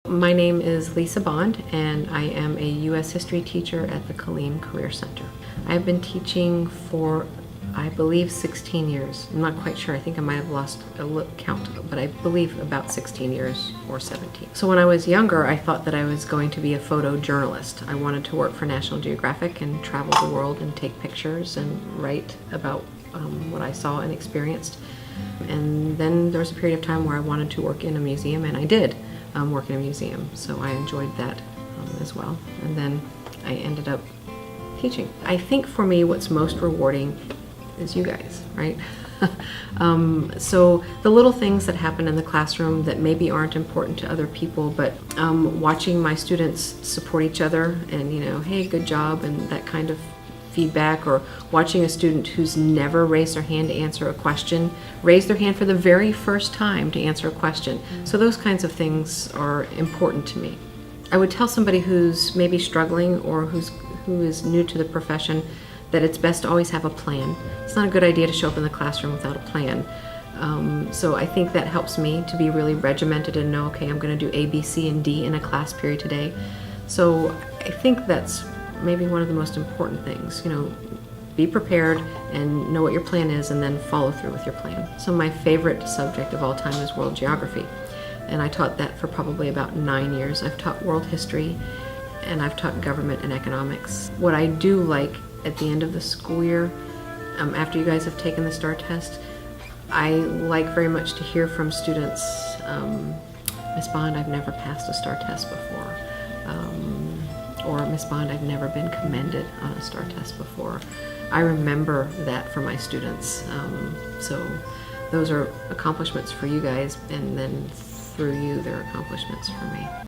My name is Lisa Bond, and I am a U.S. history teacher at the Killeen Career Center. I've been teaching for, I believe, 16 years. I'm not quite sure. I think I might have lost a count, but I believe about 16 years or 17. So when I was younger, I thought that I was going to be a photojournalist. I wanted to work for National Geographic and travel the world and take pictures and write about what I saw and experienced. And then there was a period of time where I wanted to work in a museum, and I did work in a museum. So I enjoyed that as well. And then I ended up teaching. I think for me what's most rewarding is you guys, right? So the little things that happen in the classroom that maybe aren't important to other people, but watching my students support each other and, you know, hey, good job, and that kind of feedback, or watching a student who's never raised their hand to answer a question raise their hand for the very first time to answer a question. So those kinds of things are important to me. I would tell somebody who's maybe struggling or who is new to the profession that it's best to always have a plan. It's not a good idea to show up in the classroom without a plan. So I think that helps me to be really regimented and know, okay, I'm going to do A, B, C, and D in a class period today. So I think that's maybe one of the most important things. You know, be prepared and know what your plan is, and then follow through with your plan. So my favorite subject of all time is world geography, and I taught that for probably about 9 years. I've taught world history, and I've taught government and economics. What I do like at the end of the school year, after you guys have taken the STAR test, I like very much to hear from students, Miss Bond, I've never passed a STAR test before. Or Miss Bond, I've never been commended on a STAR test before. I remember that for my students. So those are accomplishments for you guys, and then through you, they're accomplishments for me.